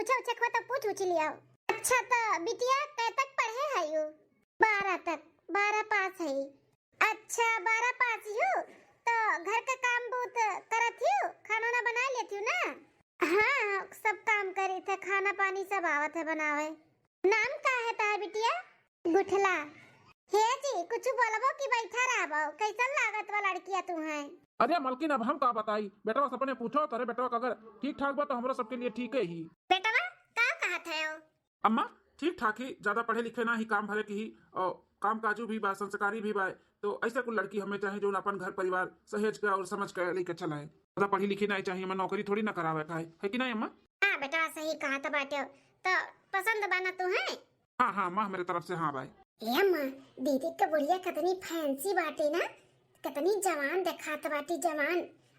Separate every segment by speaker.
Speaker 1: पूछो छे तो पूछ लिया। अच्छा तो बिटिया कै तक पढ़े है यू? 12 तक। 12 पास है। अच्छा 12 पास यू तो घर का काम बहुत करत यू, खाना ना बना लेती हूँ ना? हाँ सब काम करे थे, खाना पानी सब आवत है बनावे। नाम का है तार बिटिया? गुठला। हे जी कुछ बोलबो कि बैठा रहबो? कैसन लागत वाला लड़किया तू है?
Speaker 2: अरे मलकिन अब हम का बताई, बेटवा सपने पूछो तारे बेटवा का अगर ठीक ठाक बा तो हमरा सबके लिए ठीक है ही।
Speaker 1: बेटवा का कहत है ओ?
Speaker 2: अम्मा ठीक ठाक ही, ज्यादा पढ़े लिखे ना ही, काम भरे की ही और काम काजू भी बा, संस्कारी भी बा। तो ऐसे कुछ लड़की हमें चाहे जो अपन घर परिवार सहेज के और समझ के लेके चलाए। ज्यादा पढ़ी लिखी नहीं चाहिए, हमें नौकरी थोड़ी ना करावे का है कि नहीं अम्मा?
Speaker 1: हाँ बेटा सही कहा तो बाटे। तो पसंद बना तू है?
Speaker 2: हाँ हाँ अम्मा मेरे तरफ से हाँ भाई।
Speaker 1: ए अम्मा दीदी का बुढ़िया कितनी फैंसी बाटे ना, कितनी जवान दिखात बाटी जवान।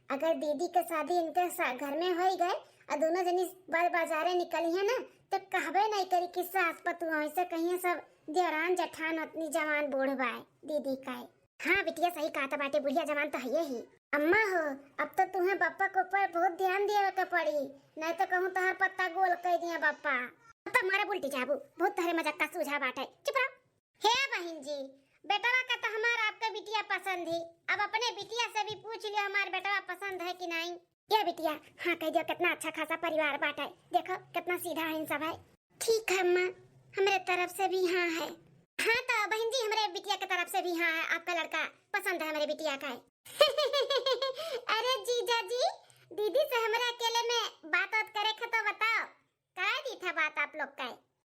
Speaker 1: अगर दीदी के शादी इनके घर में हो गए और दोनों जनी बाजारे निकली है ना तो कहबे नहीं करी कि सास पतु ऐसे कहीं सब देवरान जठान उतनी जवान बूढ़ बाय दीदी का। हाँ बिटिया सही कहा था बाटे, बुढ़िया जवान तो है ही। अम्मा हो अब तो तुम्हें पापा के ऊपर बहुत ध्यान देवे के पड़ी, नहीं तो कहूँ तोहर पत्ता गोल कर दिया पापा। अब तो मारे उल्टी जाबू, बहुत तहरे मजाक का सुझाव बाटे। चुप रहो। हे बहन जी बेटवा का तो हमारा आपका बिटिया पसंद है, अब अपने बिटिया से भी पूछ लियो हमारे बेटवा पसंद है कि नहीं। ये बिटिया हाँ कह दियो, कितना अच्छा खासा परिवार बाटा है, देखो कितना सीधा है सब है। ठीक है अम्मा हमारे तरफ से भी हाँ है। हाँ तो बहन जी हमारे बिटिया की तरफ से भी हाँ है, आपका लड़का पसंद है हमारे बिटिया का है। अरे जीजा जी दीदी से हमारे अकेले में बात करे तो बताओ करा दी था बात आप लोग का?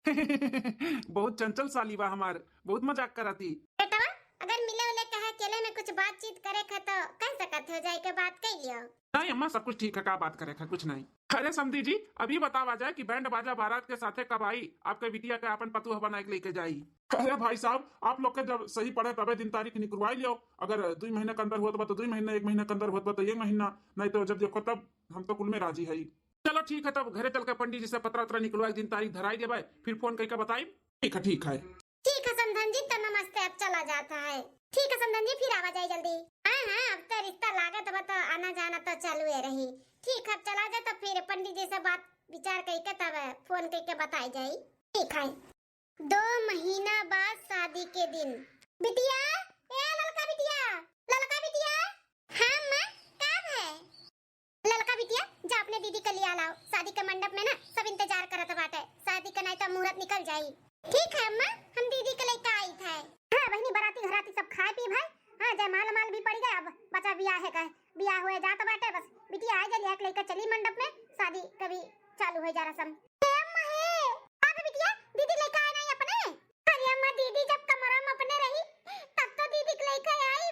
Speaker 2: बहुत चंचल साली बा हमार, बहुत मजाक कराती।
Speaker 1: बेटा अगर मिले उले कहे अकेले में कुछ बातचीत करे खा तो कह सकत हो जाए के बात कह लियो।
Speaker 2: नहीं अम्मा सब कुछ ठीक है, का बात करे खा कुछ नहीं। अरे समधी जी अभी बतावा जाए कि बैंड बाजा बारात के साथे कब आई आपके बिटिया के अपन पतुह बना के लेके जाई। अरे भाई साहब आप लोग के जब सही पड़े तबे दिन तारीख निकलवाई लियो, अगर 2 महीने के अंदर होत बा तो 2 महीने, 1 महीने के अंदर होत बा तो 1 महीना, नहीं तो जब देखो तब हम तो कुल में राजी है। चलो ठीक है तब घरे चल के पंडित जी से पत्र वत्र निकलवाई, दिन तारीख धराई देवे, फिर फोन करके बताई। ठीक है ठीक है।
Speaker 1: ठीक है समधन जी तो नमस्ते, अब चला जाता है। ठीक है समधन जी फिर आवा जाए जल्दी। हाँ हाँ अब तो रिश्ता लागत बा तो आना जाना तो चालू है रही। ठीक है अब चला जाए तो फिर पंडित जी से बात विचार करके तब फोन करके बताई जाए। ठीक है 2 महीना बाद शादी के दिन। बिटिया ए ललका बिटिया, ललका बिटिया। हाँ माँ कब है? ललका बिटिया जा अपने दीदी के लिया लाओ, शादी के मंडप में ना सब इंतजार करत बाटे, शादी का नहीं तो मुहूर्त निकल जाई। ठीक है अम्मा हम दीदी के लेके आई थे। हाँ बहनी बाराती घराती सब खाए पी भाई। हाँ जयमाल माल भी पड़ गया, अब बचा ब्याह है का ब्याह हुए जात बाटे, बस बिटिया आ जा लेके चली मंडप में, शादी कभी चालू हो जा रसम। हे अम्मा हे अब बिटिया दीदी लेके आए नहीं अपने? अरे अम्मा दीदी जब कमरा में अपने रही तब तो दीदी के लेके आई,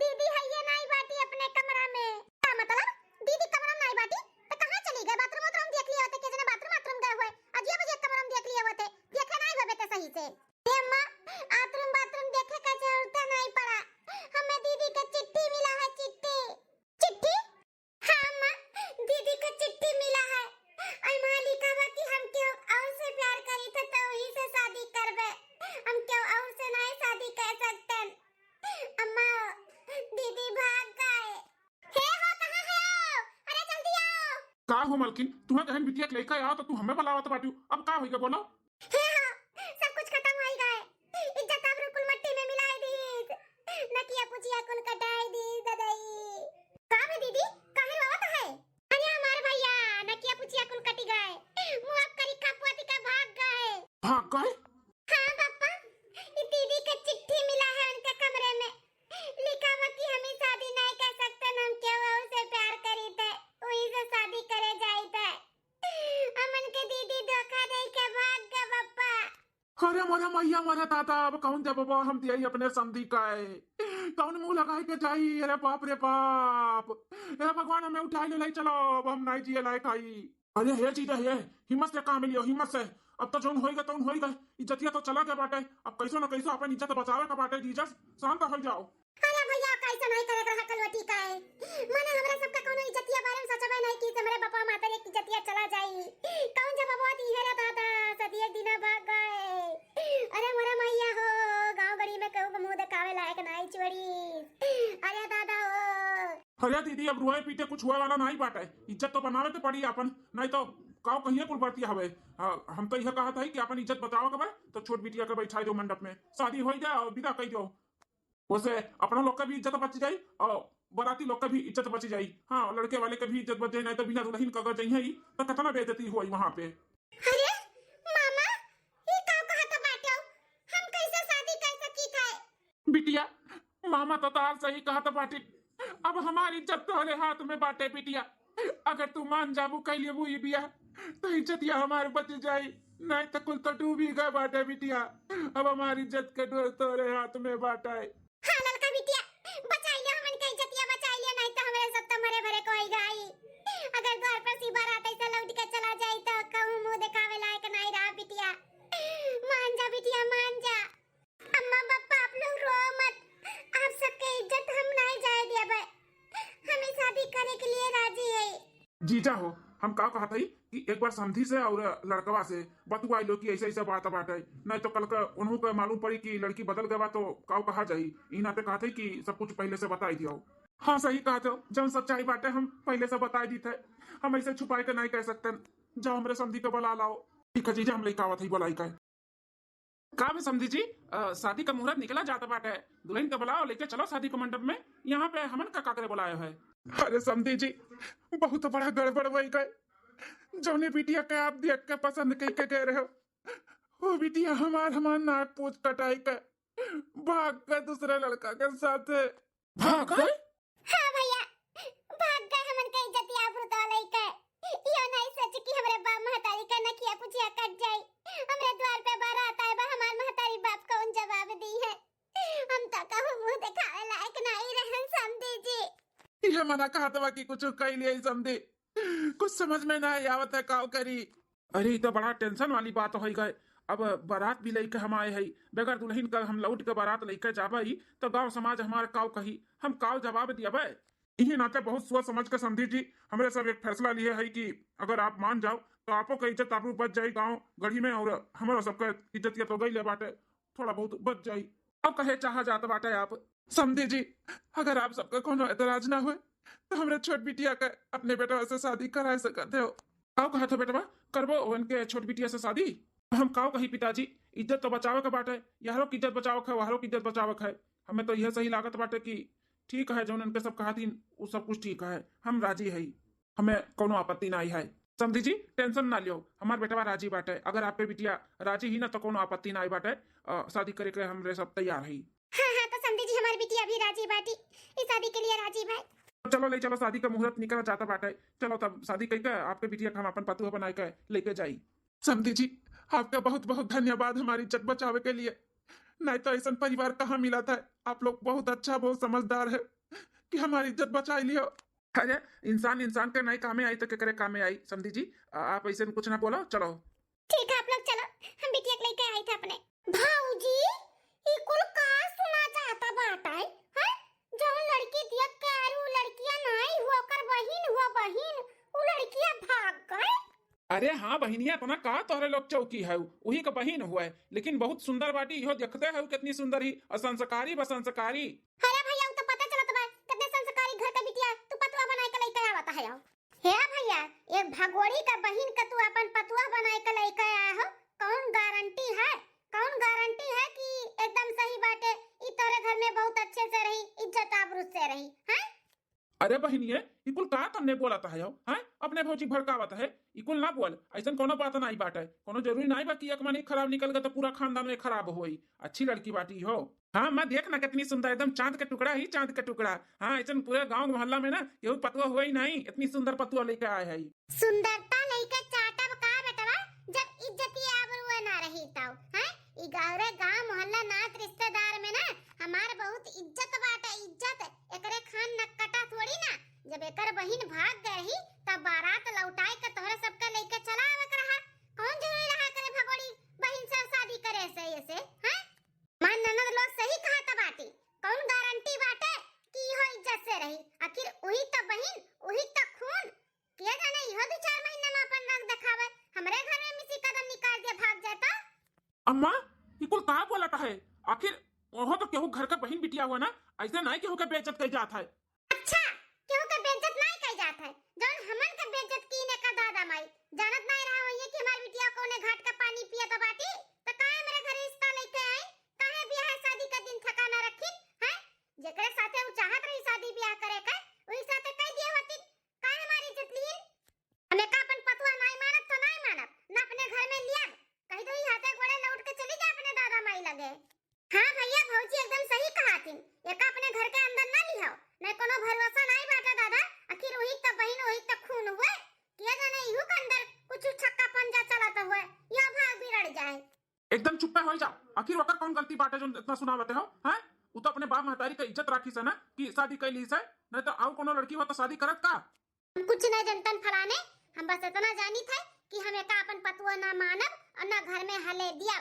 Speaker 1: दीदी है ये नहीं बाटी अपने कमरा में। क्या मतलब दीदी कमरा में नहीं बाटी तो कहां चली गई? बाथरूम वाथरूम देख लिए होते, के जने बाथरूम गए हुए अजीब अजीब कमरा में देख लिए होते, देखे नहीं होबे तो सही से। हे अम्मा बाथरूम देखे का जरूरत नहीं पड़ा, हमें दीदी का चिट्ठी मिला है। चिट्ठी चिट्ठी? हाँ अम्मा दीदी का चिट्ठी मिला है, और वहाँ लिखा हुआ कि हम क्यों और से प्यार करी थे तो वही से शादी करबे, हम क्यों और से नहीं शादी कर सकते। अम्मा दीदी भाग गए। हे हो कहाँ है? अरे जल्दी आओ।
Speaker 2: का हो मलकिन तुम्हें कहन बिटिया के लेके आओ तो तू हमें बुलावत बाटू, अब का होइगा बोलो?
Speaker 1: सब कुछ खत्म हो गए, इज्जत आबरू कुल मट्टी में मिलाई दी, नकिया पुचिया कुल कटाई दी ददाई। का है दीदी काहे रोवत है? अरे हमारे भैया नकिया पुचिया कुल कटी गए, मुआफ करी का पुआती का भाग गए।
Speaker 2: भाग गए?
Speaker 1: हाँ पापा ये दीदी का चिट्ठी मिला है उनके कमरे में, लिखा हुआ कि हम शादी नहीं कर सकते, हम क्यों उससे प्यार करी थे वही से शादी करे जाई थे, हमन के दीदी धोखा दे के भाग गए पापा।
Speaker 2: अरे मोरे मैया मोरे दादा अब कौन जब बाबा हम दिया अपने संधि का है, कौन मुंह लगाए के जाई? अरे बाप रे बाप, अरे भगवान हमें उठा ले, चलो अब हम नहीं जिए लायक आई। अरे हे चीज है हिम्मत से काम मिलियो, हिम्मत से। अब तो जोन होएगा तो होएगा, इज्जतिया तो चला गया बाटे, अब कैसो ना कैसो अपन इज्जत बचावे का बाटे। जीजस शांत हो जाओ।
Speaker 1: अरे भैया कैसे नहीं करे रहा कलवटी का है, माने हमरा सबका कोनो इज्जतिया बारे में सोचबे नहीं कि हमरे बापा माता रे इज्जतिया चला जाई, कौन जब बाबा दी है रे दादा सदी एक दिन भाग गए। अरे मोरे मैया हो गांव गड़ी में कहू मुंह दिखावे लायक नहीं चोरी। अरे दादा हो।
Speaker 2: अरे दीदी अब रोए पीटे कुछ हुआ वाला नहीं बाटे, इज्जत तो बनावे तो पड़ी अपन, नहीं तो काव कहिए कुल बरतिया हवे। हम तो यह कहा था कि अपन इज्जत बचाओ के बा तो छोट बिटिया के बैठा दो मंडप में, शादी हो जाए और विदा कर दो। उससे अपना लोग का भी इज्जत बच जाई और बराती लोग का भी इज्जत बच जाई। हाँ, लड़के वाले का भी इज्जत बच जाए, नहीं तो बिना दुल्हन का अगर चाहिए तो कितना बेइज्जती हुई वहां पे।
Speaker 1: अरे मामा, ये का कहत बाटे? हम कैसे शादी कर सकी थे?
Speaker 2: बिटिया, मामा तो तार सही कहा था बाटी। अब हमारी इज्जत तोहरे हाथ में बाटे बिटिया। अगर तू मान जाबू कैलिए बुई बिया तो इज्जतिया हमारे बच जाई, नहीं तो कुल तो डूबी गए बाटे बिटिया। अब हमारी इज्जत के डोर तोरे हाथ में बाटे।
Speaker 1: हाँ लड़का बिटिया, बचाई लियो हमन के इज्जतिया, बचाई लियो, नहीं तो हमारे सब तो मरे भरे कोई गई। अगर द्वार पर सी बारात ऐसा लौट के चला जाए तो कहूं मुंह दिखावे लायक नहीं रहा बिटिया। मान जा बिटिया, मान जा। अम्मा पापा आप लोग रो मत, आप सबके इज्जत हम नहीं जाए दिया भाई, हमें शादी करने के लिए राजी है।
Speaker 2: जीजा हो, हम का कहा था कि एक बार समधी से और लड़कवा से बतुआई लो कि ऐसे ऐसे बात बाटे, नहीं तो कल का उन्हों को मालूम पड़ी कि लड़की बदल गवा तो काव कहा जाई। इन नाते कहा था कि सब कुछ पहले से बताई दियो। हाँ सही कहा थे, जब सच्चाई बाटे हम पहले से बताई दी थे, हम ऐसे छुपाए के नहीं कह सकते। जाओ हमरे समधी को बुला लाओ। ठीक है जीजा, हम लेके आवत ही बुलाई का। का भी समझी जी, शादी का मुहूर्त निकला जाता बाटे, दुल्हन का बुलाओ, लेके चलो शादी के मंडप में। यहाँ पे हमन का काकरे बुलाया है। अरे समझी जी, बहुत बड़ा गड़बड़ वही गए। जौने बिटिया के आप देख के पसंद कह के गए रहे हो, वो बिटिया हमार नाक पूछ कटाई के भाग के दूसरे लड़का के साथ भाग गए।
Speaker 1: हाँ भैया, भाग गए हमन के इज्जतिया बुरदा लेके। यो नहीं सच कि हमरे बाप महतारी का नकिया पुछिया कट जाई। हमरे द्वार पे बारात आए बा, हमार महतारी बाप कौन जवाब दी है? हम तो कहूं मुंह दिखावे लायक नहीं रहन समझी जी।
Speaker 2: ये मना कहा था कि कुछ कह लिया समझे, कुछ समझ में ना आवत है काव करी। अरे ये तो बड़ा टेंशन वाली बात हो गई। अब बारात भी लेके हम आए हैं, बगैर दुल्हन का हम लौट के बारात लेके जाबई तो गांव समाज हमारे काव कही, हम काव जवाब दिया। यही नाते बहुत सोच समझ के समझी जी हमरे सब एक फैसला लिए है कि अगर आप मान जाओ तो आपो का इज्जत आपू बच जाये गाँव गढ़ी में, और हमारा सबका इज्जत तो गई ले बाटे, थोड़ा बहुत बच जाये। अब कहे चाह जाता बाटे आप समझी जी, अगर आप सबका कोनो एतराज ना हुए तो हमरे छोट बिटिया का अपने बेटा से शादी करा सकते हो। काव कहा था बेटवा करबो उनके छोट बिटिया से शादी? हम काव कही पिताजी, इज्जत तो बचावे का बाटे, यारो की इज्जत बचाओ है, वहारो की इज्जत बचाओ है। हमें तो यह सही लागत बाटे कि ठीक है जो उनके सब कहा थी वो सब कुछ ठीक है, हम राजी है, हमें कोनो आपत्ति ना आई है। समझी जी टेंशन ना लियो, हमार बेटवा राजी बाटे। अगर आपके बिटिया राजी ही ना तो कोनो आपत्ति ना आई बाटे, शादी करे के हमरे सब तैयार है।
Speaker 1: हाँ हाँ तो समझी जी हमारी बिटिया भी राजी बाटी, इस शादी के लिए राजी भाई।
Speaker 2: चलो ले चलो, शादी का मुहूर्त निकल जाता बाटे, चलो तब शादी करके आपके बिटिया का हम अपन पतुआ बना के लेके जाई। समझी जी आपका बहुत बहुत धन्यवाद हमारी इज्जत बचावे के लिए, नहीं तो ऐसा परिवार कहाँ मिला था। आप लोग बहुत अच्छा बहुत समझदार है कि हमारी इज्जत बचा लियो। अरे इंसान के नहीं कामे आई तो क्या करे कामे आई। समझी जी आप ऐसे कुछ ना बोलो, चलो
Speaker 1: ठीक है आप लोग चलो, हम बिटिया को लेके आए थे अपने। भाऊजी ये कुल का सुना चाहता बाटा है? जो लड़की देख के आरू लड़कियां नहीं हुआ कर बहिन हुआ बहिन, वो लड़कियां भाग गए।
Speaker 2: अरे हाँ बहिनिया तो ना कहा तोहरे लोग चौकी है, वही का बहिन हुआ है, लेकिन बहुत सुंदर बाटी इहो देखते है कितनी सुंदर ही असंस्कारी बसंस्कारी।
Speaker 1: अरे भैया तो पता चला तुम्हारे कितने संस्कारी घर का बिटिया तू पतुआ बनाए के लेके आवता है। हे भैया एक भगोड़ी का बहिन का तू अपन पतुआ बनाए के लेके आया हो, कौन गारंटी है, कौन गारंटी है कि एकदम सही बाटे ई तोरे घर में बहुत अच्छे से रही, इज्जत आबरू से रही है?
Speaker 2: अरे बहिनिये इकुल का तन्ने बोलाता है हैं, अपने भौजी भड़कावत है, इकुल ना बोल, ऐसा कोनो बात नहीं बाटे, कोनो जरूरी नहीं बा कि एक मनी खराब निकल गया तो पूरा खानदान में खराब होई। अच्छी लड़की बाटी हो। हाँ मैं देख ना कितनी सुंदर, एकदम चांद का टुकड़ा ही चांद का टुकड़ा। हाँ ऐसा पूरे गांव मोहल्ला में ना केहू पतुआ हुआ ही नहीं, इतनी सुंदर पतुआ लेके आए है।
Speaker 1: सुंदरता लेके चाटब का बेटवा, जब इज्जती आबरू ना रही तब हैं? ई गावरे गांव मोहल्ला नात रिश्तेदार में ना हमार बहुत इज्जत बाटे, इज्जत एकरे खान नक्कटा थोड़ी ना। जब एकर बहिन भाग गई तब बारात लौटाए के तोहरे सबका लेके चला आवत रहा, कौन जरूरी रहा करे भगोड़ी बहिन से शादी करे से ऐसे हैं? मान ननद लोग सही कहा था बाटी, कौन गारंटी बाटे कि हो इज्जत से रही? आखिर वही तो बहिन वही तो खून, किया जाने इहो 2-4 महीने में अपन रंग दिखावे, हमरे घर में मिसी कदम निकाल के भाग जाता।
Speaker 2: अम्मा इकुल का बोलाता है? आखिर ओहो तो केहू घर का बहिन बिटिया हुआ ना, ऐसे नहीं केहू के बेइज्जत कर जाता है।
Speaker 1: अच्छा केहू के बेइज्जत नहीं कह जात है, जौन हमन के बेइज्जत कीने का दादा माई जानत नहीं कुछ छक्का पंजा चलाता हुए या भाग बिगड़ जाए।
Speaker 2: एकदम चुप हो जाओ। आखिर ओकर कौन गलती बाटे जो इतना सुनावते हो? हैं वो तो अपने बाप महतारी का इज्जत राखी से ना कि शादी कैली से, नहीं तो आउ कोनो लड़की हो तो शादी करत का।
Speaker 1: हम कुछ नहीं जनतन फलाने, हम बस इतना जानी थे कि हमें का अपन पतुआ ना मानब और ना घर में हले दिया।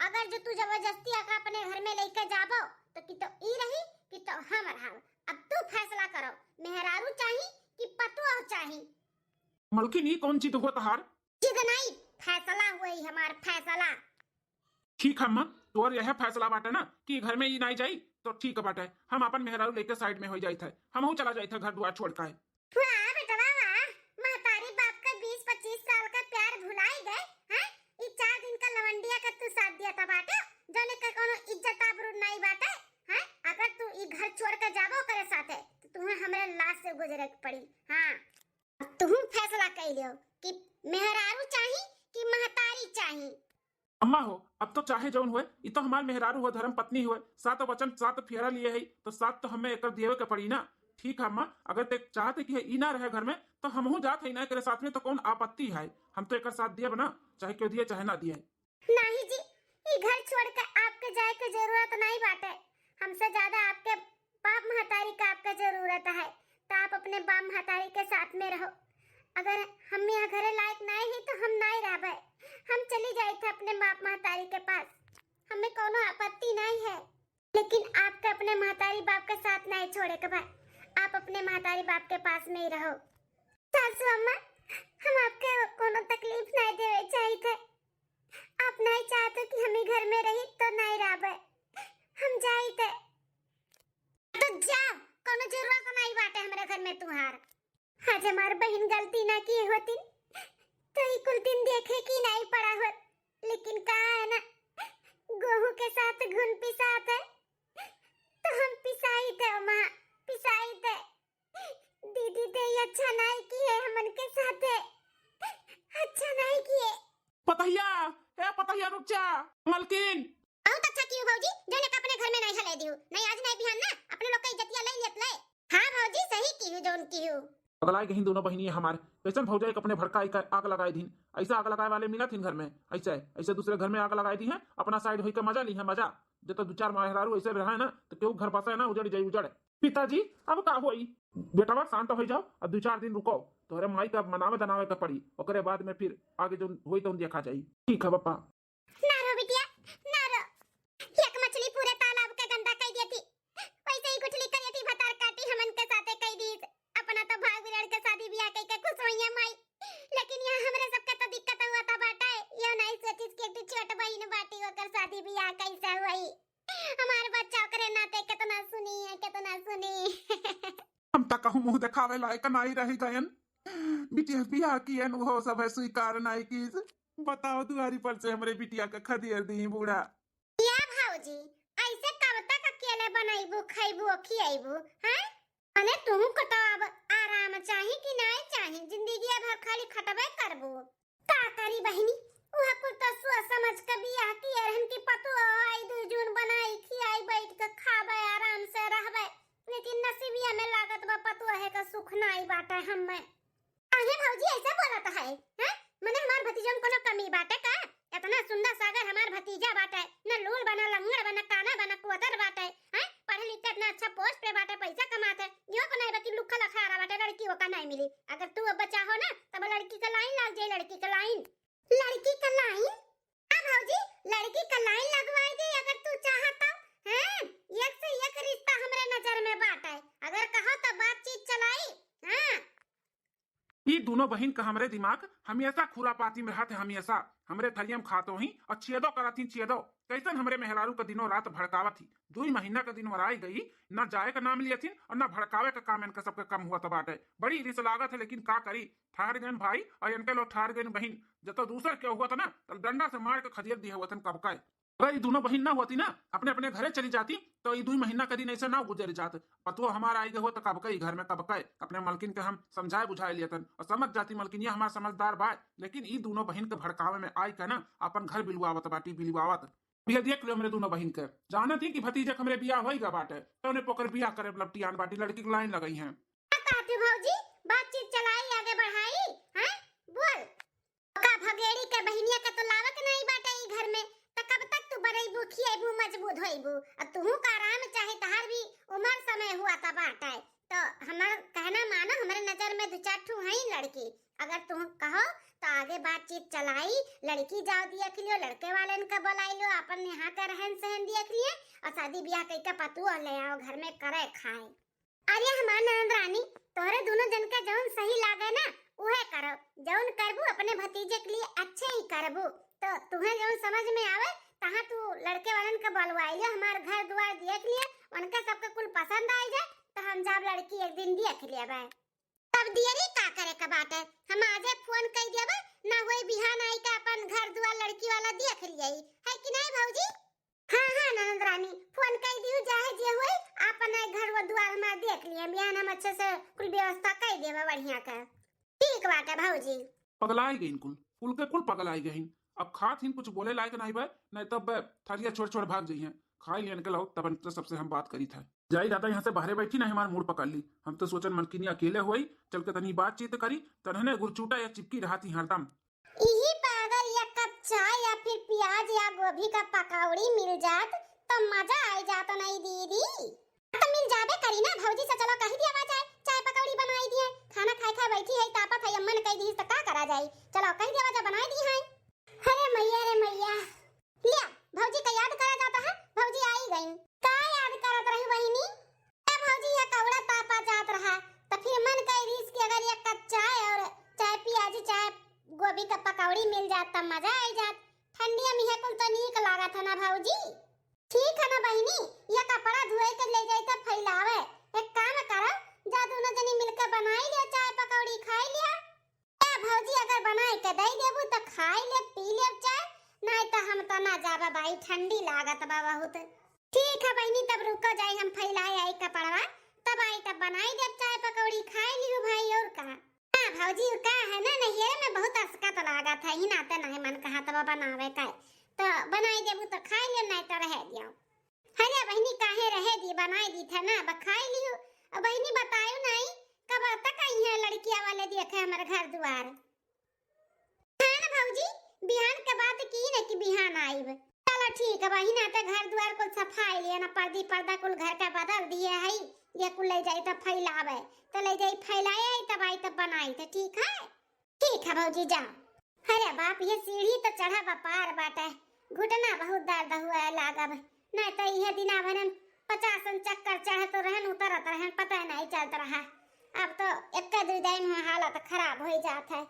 Speaker 1: अगर जो तू जबरदस्ती आका अपने घर में लेके जाबो तो कि तो ई रही कि तो हम रहब। अब तू फैसला करो, मेहरारू चाहिए कि पतुआ चाहिए।
Speaker 2: मलकिन ये कौन चीज हो तहार?
Speaker 1: जिद नहीं, फैसला हुई हमार फैसला।
Speaker 2: ठीक है अम्मा, तोर यह फैसला बाटे ना कि घर में ही नहीं जाई तो ठीक बाटे। हम अपन मेहरारू लेके साइड में हो जाई थे, हम चला जाई थे घर द्वार छोड़ के।
Speaker 1: वाह बेटा वाह, महतारी बाप का 20-25 साल का प्यार भुलाई गए हैं। ई 4 दिन का लवंडिया का तू साथ दिया था बाटे, जने का कोनो इज्जत आबरू नहीं बाटे हैं। अगर तू ई घर छोड़ के जाबो करे साथे तो तुम्हें हमरे लाश से गुजरे के पड़ी। हां तू फैसला कर लियो कि मेहरारू चाहिए कि महतारी चाहिए।
Speaker 2: अम्मा हो, अब तो चाहे जौन हुए, ये तो हमार मेहरारू हो, धर्म पत्नी हुए, सात वचन सात फेरा लिए है तो सात तो हमें एक दिए के पड़ी ना। ठीक है अम्मा, अगर ते चाहते कि ई ना रहे घर में तो हमहू जात है ना करे साथ में, तो कौन आपत्ति है? हम तो एक साथ दिए बना, चाहे क्यों दिए चाहे ना दिए।
Speaker 1: नहीं जी, ये घर छोड़कर आपके जाए की जरूरत नहीं बाटे। हमसे ज्यादा आपके बाप महतारी का आपका जरूरत है, तो आप अपने बाप महतारी के साथ में रहो। अगर हम यहाँ घरे लायक नहीं है तो हम नहीं रहबे, हम चली जाए थे अपने बाप महतारी के पास, हमें कोनो आपत्ति नहीं है। लेकिन आपके अपने महतारी बाप के साथ नहीं छोड़े के भाई, आप अपने महतारी बाप के पास में ही रहो। सासू अम्मा, हम आपके कोनो तकलीफ नहीं देवे चाहिए थे। आप नहीं चाहते कि हम घर में रही तो नहीं रहबे, हम जाई थे तो जाओ, कोनो जरूरत नहीं बाटे हमारे घर में तुम्हार। आज हमार बहन गलती ना की होती तो ही कुल दिन देखे कि नहीं पड़ा हो। लेकिन कहा है ना, गेहूं के साथ घुन पिसात है तो हम पिसाई थे माँ, पिसाई थे। दीदी ते अच्छा नहीं किए, हमन के साथ अच्छा नहीं किए।
Speaker 2: पतैया, ए पतैया रुक जा। मलकिन
Speaker 1: बहुत अच्छा कियो भौजी, जोने का अपने घर में नहीं हले दियो। नहीं आज नहीं बिहान ना अपने लोग का इज्जतिया ले लेत ले। हां भौजी सही कियो जोन कियो।
Speaker 2: अगलाए गही दोनों बहनी हमारे कैसे भौजाई अपने भड़काई का आग लगाई दी। ऐसा आग लगाए वाले मिला थी घर में, ऐसे ऐसे दूसरे घर में आग लगाई दी है, अपना साइड होकर मजा ली है। मजा जो तो 2-4 मेहरारू ऐसे रहा है ना तो क्यों घर बसा है ना, उजड़ जाई उजड़। पिताजी अब का होई, बेटा शांत हो जाओ, अब 2-4 दिन रुको, तोहरे माई का मनावे दनावे का पड़ी, ओकरे बाद में फिर आगे जो होई तो देखा जाई। ठीक है पापा।
Speaker 1: ना रो बिटिया ना रो, एक मछली पूरे तालाब का गंदा कर दी थी, वैसे ही गुठली करी थी, भतार काटी हमन के साथे कह दी। अपना तो भाग बिगड़ के शादी ब्याह कह के खुश होइए माई। लेकिन यहाँ हमरे सबके तो दिक्कत हुआ था बाटा, ये नहीं सोची कि एक छोट बहन बाटी होकर शादी ब्याह कैसे हुई। हमारे बच्चा करे नाते कितना सुनी है, कितना सुनी।
Speaker 2: हम तक कहूं मुंह दिखावे लायक नहीं रही गयन, बिटिया बियाह किए वो सब है स्वीकार नहीं की। बताओ दुआरी पर से हमरे बिटिया का खदियर दी बूढ़ा।
Speaker 1: या भौजी ऐसे कब तक अकेले बनाइबू खाइबू खियाइबू हैं? अने तुम को तो अब आराम चाहिए कि नहीं चाहिए? जिंदगी भर खाली खटबे करबू। का करी बहनी, वह कुल तो सोच समझ के बियाह किए रहन की पतो आई 2 जून बनाई खियाई बैठ के खाबे आराम से रहबे। लेकिन नसीबिया में लागत बा पतो है का सुख नहीं बाटे हम में। अरे भौजी ऐसे बोलत है हैं? मने हमार भतीजन कोनो कमी बाटे का? इतना सुंदर सागर हमार भतीजा बाटे, न लूल बना लंगड़ बना काना बना कुवतर बाटे हैं? पढ़े लिखे इतना अच्छा पोस्ट पे बाटे, पैसा कमाते, यो को नहीं बाकी लुखा लखारा बाटे, लड़की का नहीं मिली। अगर तू अब बच्चा हो ना तब लड़की का लाइन लग जाए, लड़की का लाइन, लड़की का लाइन। अब भौजी लड़की का लाइन लगवाई दे अगर तू चाहता हैं। एक से एक रिश्ता हमरे नजर में बाटे, अगर कहो तो बातचीत चलाई। हां
Speaker 2: ये दोनों बहन का हमरे दिमाग हमेशा खुरापाती में रहते, हमेशा हमरे थलियम खातो ही और छेदो करती छेदो। कैसन हमरे मेहरारू का दिनों रात भड़कावा थी। 2 महीना का दिन वराई गई, न जाए का नाम लिया थी और न भड़कावे का काम इनका सबका कम हुआ तो बाटे। बड़ी रिस लागत है, लेकिन का करी, ठार गए भाई और इनके लोग ठार गए बहन। जब तो दूसरा क्या हुआ था ना तो डंडा से मार के खदियर दिया हुआ था कब का। अगर ये दोनों बहन ना होती ना अपने अपने घरे चली जाती तो ये 2 महीना का दिन ऐसे ना गुजर जाते। पतो हमारा आई हो तो कब कई घर में कब कई अपने मलकिन के हम समझाए बुझाए लियतन और समझ जाती मलकिन ये हमारा समझदार बात। लेकिन ये दोनों बहन के भड़कावे में आई का ना अपन घर बिलवावत बाटी बिलवावत। भैया देख लो मेरे दोनों बहन के, जाना थी कि भतीजे के हमरे बियाह होई गा बाटे तो उन्हें पोकर बियाह करे लपटियान बाटी लड़की की लाइन लगाई है।
Speaker 1: भौजी बातचीत चलाई आगे बढ़ाई हैं? बोल का अगेड़ी के बहिनिया के तो लावक नहीं बाटे ई घर में, त कब तक तू बड़ईबू खिएबू मजबूत होइबू। अब तू का आराम चाहे तहार भी उम्र समय हुआ त बाटे। तो हमार कहना मानो, हमारे नजर में दो चार ठू है लड़की, अगर तुम कहो तो आगे बातचीत चलाई, लड़की जाओ देख लियो, लड़के वाले का बुलाई लो, अपन यहाँ का रहन सहन देख लिए और शादी ब्याह कई का पतुआ ले आओ घर में करे खाए। अरे हमार ननद रानी, तोरे दोनों जन का जौन सही लागे ना उहे करो, जौन करबू अपने भतीजे के लिए अच्छे ही करबू। तो तुम्हें जौन समझ में आवे तहां तू लड़के वालन का बुलवाइयो, हमार घर द्वार देख लिए, उनका सबका कुल पसंद आ जाए तो हम जब लड़की एक दिन देख लेबे। तब दियरी का करे का बाटे, हम आजे फोन कई देबे ना, होई बिहान आई का अपन घर द्वार लड़की वाला देख लियई है कि नहीं भौजी। हाँ हाँ ननद रानी, फोन कई दियो जाहे जे होई अपन घर वो द्वार हमार देख लिए, बिहान हम अच्छे से कुल व्यवस्था कई देबे बढ़िया का। ठीक बाटे भौजी।
Speaker 2: पगलाई गई कुल के कुल पगलाई गई। अब खात हिन कुछ बोले लायक नहीं बे, नहीं तब थालिया छोड़ छोड़ भाग जाइए। खाई लियन के लो तब तो सबसे हम बात करी था। जाई दादा यहाँ से बाहर बैठी ना, हमारा मूड पकड़ ली। हम तो सोचन मनकिनी अकेले हुई, चल के तनी बातचीत करी, तनहने गुरचूटा या चिपकी रहाती हरदम।
Speaker 1: यही पागल या कप चाय या फिर प्याज या गोभी का पकौड़ी मिल जात तो मजा आ जाता नहीं दीदी। तो मिल जाबे करी ना भौजी से, चलो कही दिया जाए चाय पकौड़ी बनाई दिए, खाना खाए खाए बैठी है तापत है, अम्मा ने कही दी तो का करा जाई, चलो कही दिया जा बनाई दी है। अरे मैया रे मैया, लिया भौजी का याद करा जाता है, भौजी आई गई का याद करत रही बहिनी। ए भौजी या कौड़ा तापा जात रहा तो फिर मन कई रिस के अगर एक कप चाय और चाय प्याज चाय गोभी का पकौड़ी मिल जात त मजा आ जात। ठंडिया में है कुल तो नीक लागत है ना भौजी। ठीक है ना बहिनी, ये कपड़ा धोए के ले जाई त फैलावे, एक काम करो जा दोनों जनी मिलकर बनाई ले चाय पकौड़ी खाई लिया। ए भौजी अगर बनाई के दई देबू तो खाई ले पी ले चाय, नहीं तो हम तो ना जाबे भाई, ठंडी लागत बा बहुत। ठीक है बहिनी, तब रुको जाई हम फैलाए आई कपड़वा, तब आई तब बनाई दे चाय पकौड़ी खाई लियो भाई। और का हां भौजी का है ना, नहीं में बहुत असकत लागत है, ही नाते नहीं मन कहा तब बनावे का तो बनाई देबू तो खाई ले, नहीं तो रह दियो। अरे बहिनी काहे रहे दी, बनाई दी थे ना, अब खाई लियो। अब बहिनी बतायो नहीं कब तक आई है लड़कियां वाले देखे हमारे घर द्वार। हां ना भौजी, बिहान के बात की ने कि बिहान आईब। चलो ठीक है बहिनी, आते घर द्वार को सफाई लिया ना, पर्दी पर्दा कुल घर का बदल दिए है, ये कुल ले जाई त फैलावे तो ले जाई फैलाए आई तब आई तब बनाई थे। ठीक है ठीक है भौजी जाओ। अरे बाप, ये सीढ़ी तो चढ़ा पार बाटे, घुटना बहुत दर्द हुआ लागब, नहीं तो यह दिना भरन 50 चक्कर चढ़त रहन उतरत रहन पता नहीं चलत रहा। अब तो एक दो दिन में हालत खराब हो जात है।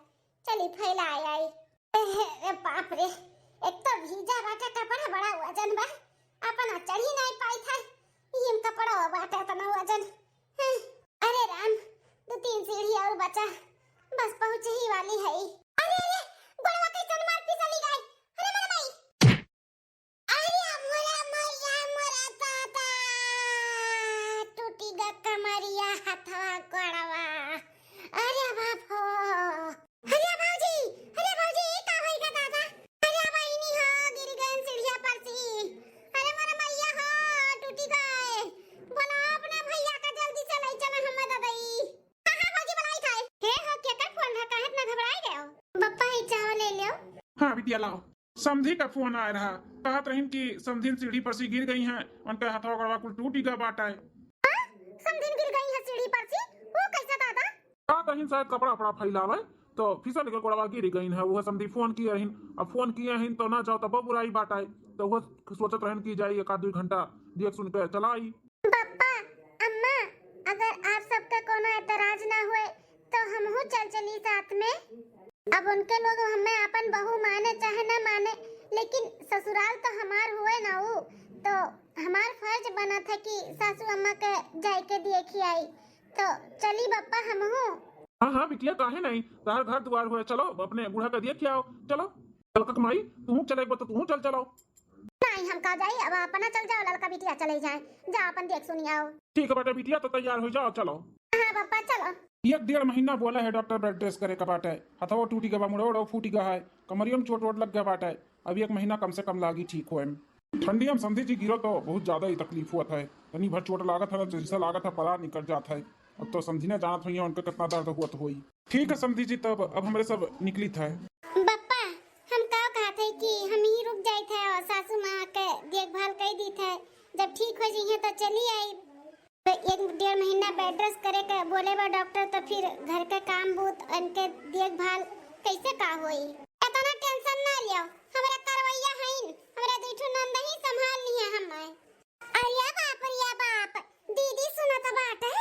Speaker 1: चली फैलाए आई। अरे बाप रे, एक तो भीजा बाटे कपड़ा, बड़ा वजन बा, अपन चढ़ी नहीं पाई था, ये कपड़ा बाटे तना वजन। अरे राम, 2-3 सीढ़ी और बचा, बस पहुंच ही वाली है। अरे अरे गोड़वा कैसन मार फिसली गई, अरे मेरे भाई, अरे मोरा मैया मोरा दादा, टूटी ग कमरिया हथवा गोड़वा, अरे बाप हो। अरे भौजी का होई ग दादा, अरे बहिनी हो गिर गई सीढ़िया पर से, अरे मोरा मैया हो टूटी गए, बोला अपने भैया का जल्दी से ले चला हम दादाई। हां भौजी बुलाई थाए, हे हो के का फोन है, काहे इतना घबराई गए हो? बप्पा ही चाव ले लियो।
Speaker 2: हाँ बिटिया लाओ, समधी का फोन आ रहा, कहत रहीन कि समधी सीढ़ी पर से गिर गई हैं, उनका हथवा गड़वा कुल टूटी का बाटा है।
Speaker 1: समधी गिर गई है सीढ़ी पर से, वो कैसे दादा?
Speaker 2: कहत रहीन शायद कपड़ा अपड़ा फैलावे तो फिसल के गोड़वा गिर गई है, वो समधी फोन किए रहीन, अब फोन किए हैं तो ना जाओ तो बुराई बाटा है, तो वो सोचत रहन कि जाई 1-2 घंटा देख सुन के चलाई।
Speaker 1: पापा अम्मा, अगर आप सबका कोनो एतराज ना हुए तो हम हो चली साथ में। अब उनके लोग हमें अपन बहू माने चाहे ना माने, लेकिन ससुराल तो हमार हुए ना, वो तो हमार फर्ज बना था कि सासू अम्मा के जाय के देखी आई, तो चली बप्पा हम हो।
Speaker 2: हाँ हाँ बिटिया काहे नहीं, तार घर द्वार हुए, चलो अपने बूढ़ा का देख आओ, चलो चल कमाई, तू चले तो तू चलो।
Speaker 1: नहीं हम का जाई, अब अपना चल जाओ, लड़का बिटिया चले जाए, जा अपन देख सुनी आओ।
Speaker 2: ठीक है बेटा बिटिया, तो तैयार हो जाओ, चलो।
Speaker 1: हाँ पापा चलो।
Speaker 2: 1-1.5 महीना बोला है डॉक्टर बेड रेस्ट करे का बाटे, हथवा टूटी गया, मुड़ो फूटी गया है, कमरियों में चोट वोट लग गया बाटे, अभी 1 महीना कम से कम लागी ठीक हो। ठंडी में समझी जी गिरो तो बहुत ज्यादा ही तकलीफ हुआ था, तनी भर चोट लागत है, जैसा लागत है परार निकल जाता है। अब तो समझी ना जानत हुई उनका कितना दर्द हुआ तो हुई। ठीक है समझी जी, तब अब हमारे सब निकली था।
Speaker 1: बप्पा जब ठीक हो जाइए तो चली आई। तो 1-1.5 महीना बेड रेस्ट करे के बोले बा डॉक्टर, तो फिर घर के काम बूत उनके देखभाल कैसे का होई। इतना टेंशन ना लियो, हमरा करवैया हईन, हमरा दुठो नंद ही संभाल लिया हमें। अरे बाप दीदी सुनत बाटे,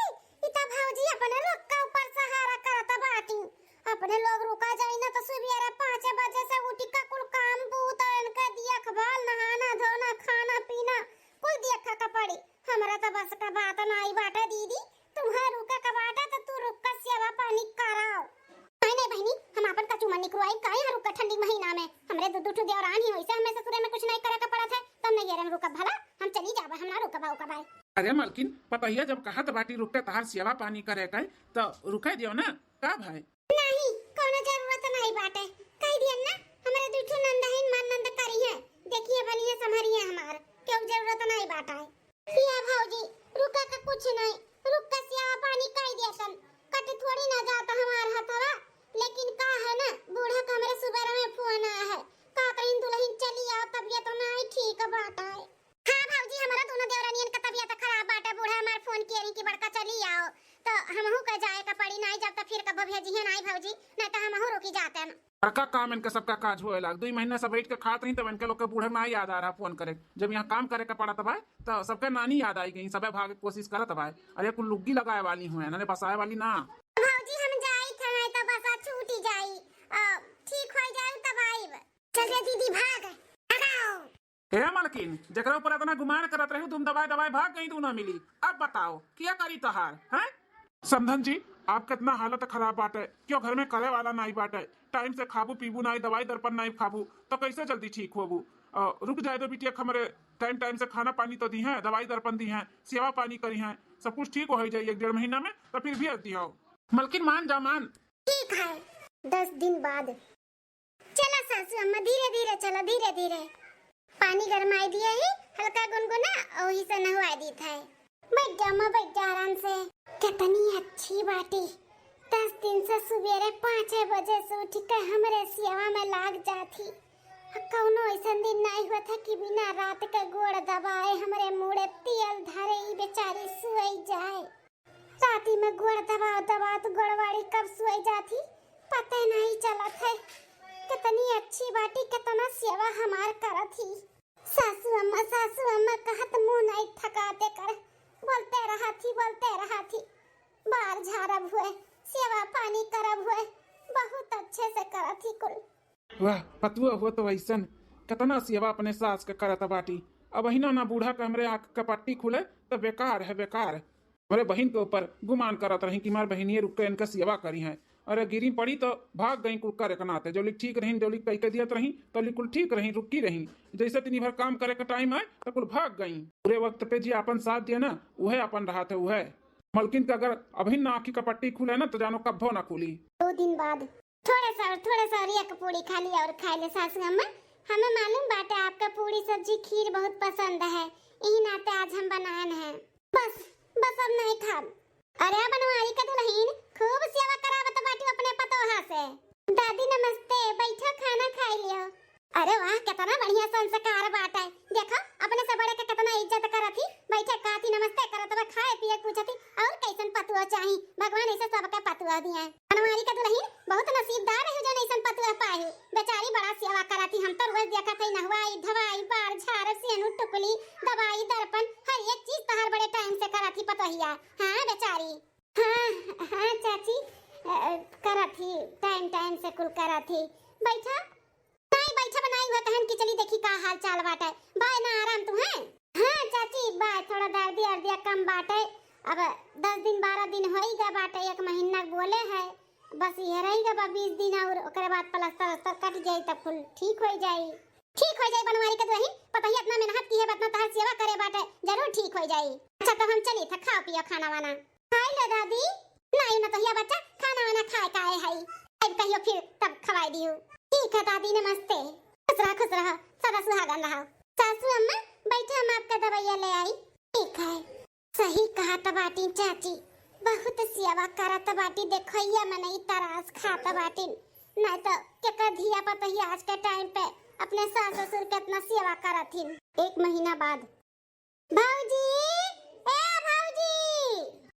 Speaker 1: इता भौजी अपने लोग के ऊपर सहारा करत बाटी। अपने लोग रुका जाई ना तो सुबह 5 बजे से उठी का कुल काम बूत इनके दिया खबाल, नहाना धोना खाना पीना कुल दिया का पड़ी। हमरा तो बस का बात नहीं बाटे दीदी, तुम्हारा रुका का बाटे तो तू रुक का सेवा पानी कराओ। नहीं बहनी, हम अपन कचू मनी करवाई काहे रुका ठंडी महीना में। हमरे दो ठो देवरान ही होइसे, हमें ससुरे में कुछ नहीं करे का पड़ा था, तब नहीं गेरम रुका भला हम चली जाबे, हम ना रुकबा उकबा।
Speaker 2: अरे मालकिन पता ही है, जब कहा तो बाटी रुके तहार सेवा पानी करे का तो रुके दियो ना का भाई।
Speaker 1: नहीं कोनो जरूरत नहीं बाटे, कह दियन ना हमरे दुठो नंदहीन मन नंद करी है, देखिए बनिए संभरिए हमार, क्यों जरूरत नहीं बाटा है। या भौजी रुका का कुछ नहीं, रुक का सेवा पानी कह दियसन, कट थोड़ी ना जाता हमार हथवा। लेकिन का है ना बूढ़ा का हमरे सुबह में फोन आया है, का कहीं दुल्हन चली आओ, तबीयत नहीं ठीक बाटा है। हां भौजी हमारा दोनों देवरानियन का तबीयत खराब बाटा, बूढ़ा हमार फोन किए कि बड़का चली आओ, तो हमहू का जाए का पड़ी, नहीं जब तक फिर कब भेजी है नहीं भौजी, नहीं तो हमहू रुकी जाते हैं।
Speaker 2: बड़का काम इनका सबका काज होए लाग, 2 महीना से बैठ के खात रही तब इनके लोग के बूढ़े में याद आ रहा फोन करे। जब यहाँ काम करे का पड़ा तब तो सबके नानी याद आई गई, सबे भागे कोशिश करत भाई। अरे कुल लुग्गी लगाए वाली हुए ना, बसाए वाली ना।
Speaker 1: भौजी हम जाई थे तो बस छूटी जाई, ठीक हो जाए तब आईब। चल दीदी भाग भागो।
Speaker 2: हे मालकिन जकरा ऊपर इतना गुमान करत रहे तुम दवाई भाग गई तू ना मिली, अब बताओ क्या करी तहार हैं। समधन जी आप कितना हालत खराब बाटे, क्यों घर में करे वाला नहीं बाटे, टाइम से खाबू पीबू नहीं, दवाई दर्पण नहीं खाबू तो कैसे जल्दी ठीक होबू। रुक जाए तो बिटिया, हमारे टाइम से खाना पानी तो दी है, दवाई दर्पण दी है, सेवा पानी करी है, सब कुछ ठीक हो जाए 1-1.5 महीना में, तो फिर भी आती हो। मलकिन मान जा मान।
Speaker 1: ठीक है 10 दिन बाद चला सासू अम्मा, धीरे धीरे चलो धीरे धीरे। पानी गरमाई दिया है, हल्का गुनगुना वही से नहवा दी था। बैठ जा अम्मा, बैठ जा आराम से। कितनी अच्छी बाटी, 10 दिन से सुबेरे 5 बजे से उठ के हमरे सेवा में लाग जाती। कौनो ऐसा दिन नहीं हुआ था कि बिना रात के गोड़ दबाए हमरे मुड़े तेल धरे ई बेचारी सोई जाए। राती में गोड़ दबा तो गोड़वाड़ी कब सोई जाती पता नहीं चला था। कितनी अच्छी बाटी, कितना सेवा हमार करत थी। सासू अम्मा कहत मुंह नहीं थकाते कर, बोलते रहा थी। बाहर झाड़ब हुए, सेवा पानी करब हुए, बहुत अच्छे से करत थी कुल।
Speaker 2: वाह पतुआ हो तो ऐसन कितना सेवा अपने सास के करत बाटी। अब अहिना ना बूढ़ा के हमरे आँख के पट्टी खुले तो बेकार है बेकार। हमारे बहन के ऊपर गुमान करत रही कि हमारे बहनिये रुक के इनका सेवा करी है, अरे गिरी पड़ी तो भाग गई कुल करे कनाते। जो लिख ठीक रही, जो लिख कह दियत रही तो कुल ठीक रही, रुकी रही। जैसे तीन भर काम करे का टाइम है तो कुल भाग गई। पूरे वक्त पे जी अपन साथ दिया ना, वह अपन रहा थे वह। मलकिन का अगर अभी ना आँखी का पट्टी खुले ना तो जानो कब्बो ना खुली।
Speaker 1: 2 दिन बाद थोड़ा सा एक पूरी खा लिया और खाए ले सासू अम्मा। हमें मालूम बाटे आपका पूरी सब्जी खीर बहुत पसंद है, यही नाते आज हम बनाए हैं। बस अब नहीं खा। अरे बनवारी का दुल्हन खूब सेवा करावत बाटी अपने पतोहा से। दादी नमस्ते, बैठो खाना खाई लियो। अरे वाह कितना बढ़िया संस्कार बाटे, देखो अपने से बड़े के कितना इज्जत करत ही। बैठे काती नमस्ते करत बा, खाए पिए पूछती और कैसन पतुआ चाही, भगवान ऐसे सबके पतुआ दिए। बनवारी का दुल्हन बहुत नसीबदार है जो ऐसन पतुआ पाए। बेचारी बड़ा सेवा करती, हम तो रोज देखत है नहवाई धवाई बाल झाड़ सेनु टुकली दवाई दर्पण हर एक चीज तहर बड़े टाइम से करती पतोहिया। हां बेचारी, हां चाची करती टाइम से कुल करती। बैठा बनाई हुआ कहन की चली देखी का हाल चाल बाटे। बाय ना आराम तू है। हां चाची बाय, थोड़ा दर्द अर्दिया कम बाटे। अब 10 दिन 12 दिन होईगा बाटे, 1 महीना बोले है, बस ये रहेगा 20 दिन और ओकरे बाद प्लास्टर कट जाई तब फुल ठीक हो जाई। बनवारी के दुल्हन पता ही इतना मेहनत की है, इतना तहर सेवा करे बाटे, जरूर ठीक हो जाई। अच्छा तो हम चली था, खाओ पियो खाना वाना खाई ले दादी। नहीं ना तो ये बच्चा खाना वाना खाए काए है, अब कहियो फिर तब खवाई दियो। ठीक है दादी नमस्ते, खुश रहो सदा सुहागन रहो। सासू अम्मा बैठे, हम आपका दवाइया ले आई। ठीक है, सही कहा तबाटी चाची, बहुत सेवा करत बाटी। देखो ये मनई तरास खाता बाटी, नहीं तो क्या धिया पता ही आज के टाइम पे अपने सास ससुर कितना सेवा करत थी। 1 महीना बाद भौजी, ए भौजी,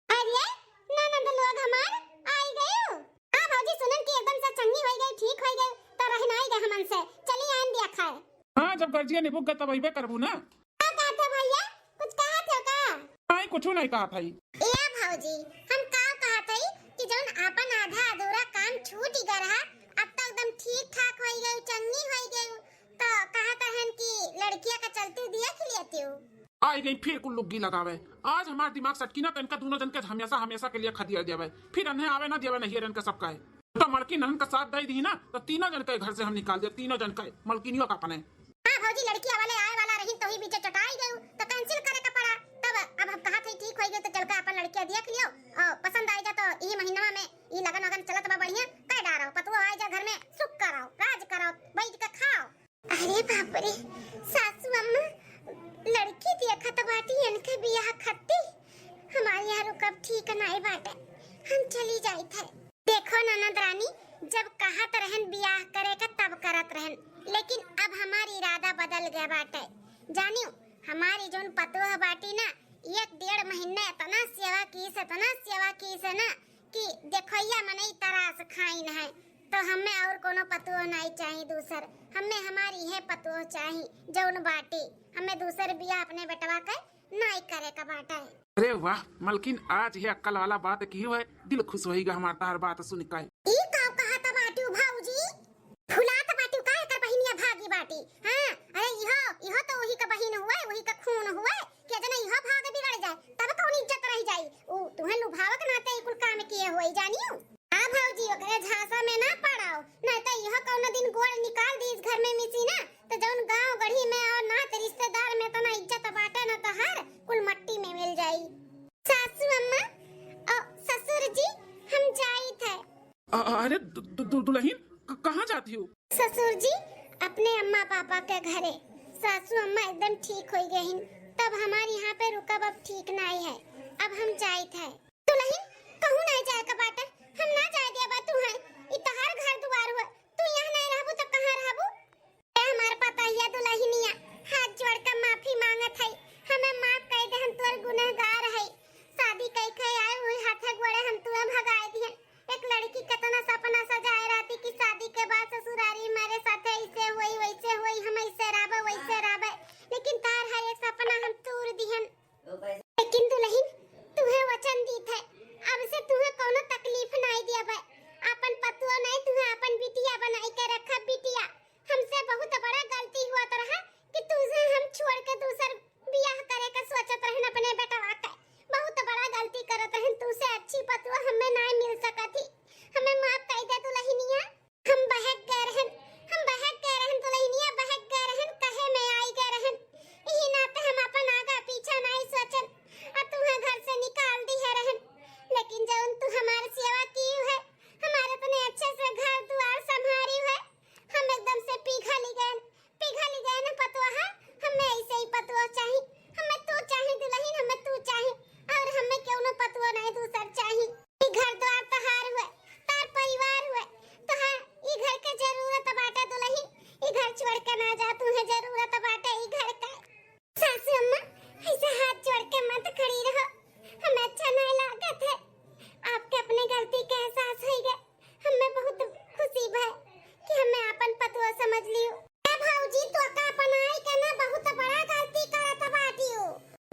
Speaker 1: अरे ननद लोग हमार आई गयो। हां भौजी सुनन की एकदम से चंगी हो गई, ठीक हो गई तो रहना ही गए हमन से। चली आन दिया खाए।
Speaker 2: हाँ जब गर्जिया निभुक गए तब अइबे करबू ना।
Speaker 1: क्या कहते भैया, कुछ कहा थे का?
Speaker 2: नहीं कुछ नहीं कहा था।
Speaker 1: ए भौजी, हम का कहा थे कि जौन अपन आधा अधूरा काम छूट गया रहा, अब तो एकदम ठीक ठाक हो गई, चंगी हो गई, तो कहा तहन कि लड़कियां का चलती दिया खिलियाती हूँ।
Speaker 2: आई गई फिर कुल लुग्गी लगावे। आज हमार दिमाग सटकी ना तो इनका दोनों जन के हमेशा हमेशा के लिए खदिया देवे, फिर अन्हें आवे ना देवे नहीं रन का सबका है। तो मलकिन नहन का साथ दे दी ना तो तीनों जन के घर से हम निकाल दिया, तीनों जन के मलकिनियों का अपने।
Speaker 1: हां भौजी, लड़कियां वाले आए वाला रही तो ही बीच चटाई गई तो कैंसिल करे का पड़ा। तब अब हम कहा थे ठीक हो गई तो चल के अपन लड़कियां देख लियो और पसंद आई जा तो ई महीना में ई लगन वगन चलत बा बढ़िया, कह डारो पतुआ आई जा घर में, सुख कराओ, राज कराओ, बैठ के खाओ। अरे बाप रे सासू अम्मा, लड़की देखा तो बाटी इनके बियाह खत्ती हमारी यार कब ठीक नहीं बाटे, हम चली जाई थे। देखो ननद रानी, जब कहा तो रहन बियाह करे का तब करत रहन, लेकिन अब हमारी इरादा बदल गया बाटे। जानियो हमारी जोन पतोह बाटी ना, 1-1.5 महीने इतना सेवा की से ना कि देखैया मनई तरास खाई न है। तो हमें और कोनो पतोह नहीं चाहिए दूसर, हमें हमारी है पतोह चाहिए जौन बाटी, हमें दूसर बियाह अपने बेटवा के नहीं करे का बाटा है।
Speaker 2: अरे वाह मलकिन, आज ये अक्कल वाला बात की है, दिल खुश होएगा हमारा तार बात सुन के।
Speaker 1: ई का कहा था बाटी भौजी, फुलात बाटी का कर बहिनिया भागी बाटी। हां अरे इहो तो वही का बहिन हुए, वही का खून हुए, के जना इहो भाग बिगड़ जाए तब कौन इज्जत रह जाई। ऊ तुहे लुभावक नाते कुल काम किए होई जानियो। हां भौजी, ओकरे झांसा में ना पड़ाओ, नहीं तो इहो कौन दिन गोड़ निकाल दी इस घर में मिसी ना तो जौन गांव गढ़ी में और नात रिश्तेदार में तना इज्जत बाटे ना तो हर कुल मट्टी में मिल जाई। सासू अम्मा और ससुर जी, हम जाई थे।
Speaker 2: अरे दुल्हन कहाँ जाती हो?
Speaker 1: ससुर जी अपने अम्मा पापा के घरे, सासू अम्मा एकदम ठीक हो गई, तब हमारे यहाँ पे रुकब अब ठीक नहीं है, अब हम जाई थे। दुल्हन कहूँ नहीं जाए का बाटे, हम ना जाए दिया बा तू है, इतहार घर दुआर हुआ, तू यहाँ नहीं रहबू तो कहाँ रहबू? ए हमार पता है दुल्हनिया, हाथ जोड़ कर माफी मांगत है, हमें माफ कर दे, हम तोर गुनहगार है। शादी कई के आए हुए हाथे गोड़े हम तुए भगाए दिए। एक लड़की कितना सपना सजाए रहती कि शादी के बाद ससुरारी मेरे साथे ऐसे होई वैसे होई, हम ऐसे रहबे वैसे रहबे, लेकिन तार हर एक सपना हम तोड़ दिहन। लेकिन दुल्हन तुहे वचन दी थे, अब से तुहे कोनो तकलीफ नहीं दिया बे, अपन पतुआ नहीं तुहे अपन बिटिया बनाई के रखा। बिटिया हमसे बहुत बड़ा गलती हुआ तो रहा कि तुझे हम छोड़ के दूसर बियाह करे का सोचत रहन अपने बेटवा के, बहुत बड़ा गलती करत रहन, तुझसे अच्छी पतुआ हमें नहीं मिल सकती, हमें माफ कर दे दुल्हनिया। हम बहक गए रहन दुल्हनिया, बहक गए रहन, कहे में आई गए रहन, यही नाते हम अपन आगा पीछा नहीं सोचन और तुम्हें घर से निकाल दी है रहन। लेकिन जब तू हमारी सेवा की है, हमारे अपने अच्छे से घर द्वार संभाली है, हम एकदम से पिघल गए ना पतुआ। हमें ऐसे ही पतुआ चाहिए, हमें तू चाहिए दुल्हन, हमें तू चाहिए, और हमें क्यों ना पतुआ नहीं दूसर चाहिए। ई घर द्वार तहार हुए, तार परिवार हुए, तहार ई घर के जरूरत बाटे दुल्हन, ई घर छोड़ के ना जा, तुम्हें जरूरत बाटे ई घर का। सासू अम्मा ऐसे हाथ जोड़ के मत खड़ी रहो, हमें अच्छा नहीं लागत है, आपके अपने गलती का एहसास हो गया, हमें बहुत खुशी है कि हमें अपन पतुआ समझ लियो। ए भौजी तो का अपनाई के ना बहुत बड़ा गलती करत बाटियो।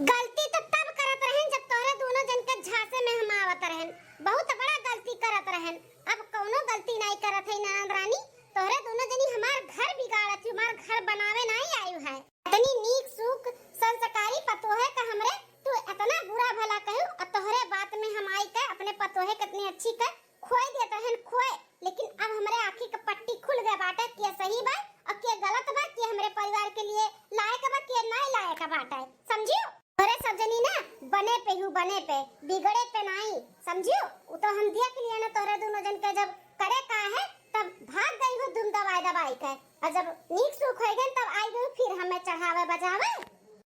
Speaker 1: गलती तो तब करत रहन जब तोरे दोनों जन के झांसे में हम आवत रहन, बहुत बड़ा गलती करत रहन, अब कोनो गलती नहीं करत है ननद रानी, तोरे दोनों जनी हमार घर बिगाड़त, हमार घर बनावे नहीं आयु है। इतनी नीक सुख संस्कारी पतोहे का हमरे तू इतना बुरा भला कहू, और तोहरे बात में हम आई के अपने पतोहे कितनी अच्छी के खोए देते हैं खोए, लेकिन अब हमारे आंखी का पट्टी खुल गया बाटे कि सही बा और क्या गलत बा, कि हमरे परिवार के लिए लायक बा कि नहीं लायक बाटे, समझियो। तोरे सब जनी ना बने पे बिगड़े पे नहीं, समझियो। वो तो हम देख लिए ना तोरे दोनों जन के जब करे का है तब भाग गई हो धुम दवाई के, और जब नीक सुख हो गए तब आई गई फिर हमें चढ़ावे बजावे।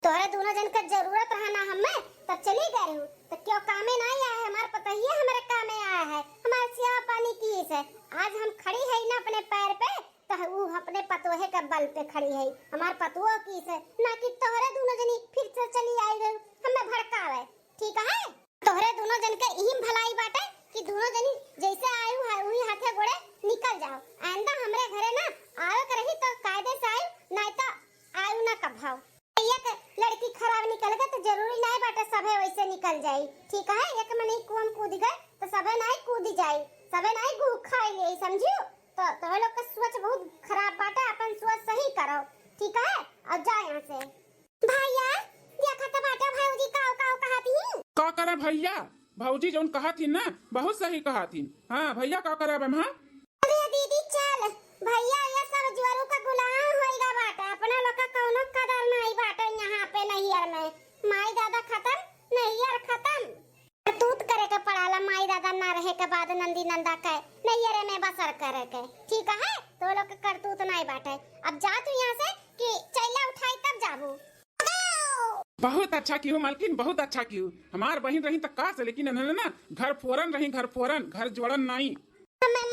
Speaker 1: तोरे दोनों जन का जरूरत रहना हमें तब चली गई हूँ, तो क्यों कामे नहीं आया है, हमारे पता ही है हमारे कामे आया है, हमारे सेवा पानी की से आज हम खड़ी है ना अपने पैर पे, तो वो अपने पतोहे का के बल पे खड़ी है हमार पतुआ की से ना कि तोहरे दोनों जनी फिर से चली आई गए हमें भड़कावे। ठीक है तोहरे दोनों जन के यही भलाई बाटे कि दोनों जनी जैसे आयु है वही हाथे गोड़े निकल जाओ। आंदा हमरे घरे ना आवे के रही तो कायदे से आयु नहीं तो आयु ना कभाओ। एक लड़की खराब निकल गए तो जरूरी नहीं बाटे सबे वैसे निकल जाई। ठीक है एक मनी कुआं कूद गए तो सबे नहीं कूद जाई सबे नहीं गु खाई ले समझियो। तो तोहे लोग का सोच बहुत खराब बाटे अपन सोच सही करो। ठीक है अब जा यहां से भैया देखा तो बाटे भाऊजी काऊ काऊ कहती
Speaker 2: का करे भैया भाऊजी जोन कहा थी ना बहुत सही कहा थी। हाँ भैया का करे अब हाँ
Speaker 1: अरे दीदी चल भैया ये सब जुआरू का गुलाम होइगा बाटे अपना लोग का कौनो कदर नहीं बाटे यहाँ पे नैयर में। माई दादा खत्म नैयर खत्म तूत करे के पड़ाला माई दादा ना रहे के बाद नंदी नंदा के नैयर में बसर करे के। ठीक है तो लोग के करतूत नहीं बाटे। अब जा तू यहाँ से कि चैला उठाई तब जाबू।
Speaker 2: बहुत अच्छा क्यों मालकिन बहुत अच्छा क्यों हमार बहन रही तक का से लेकिन ना घर फोरन रही घर फोरन घर जोड़न नहीं।
Speaker 1: हमें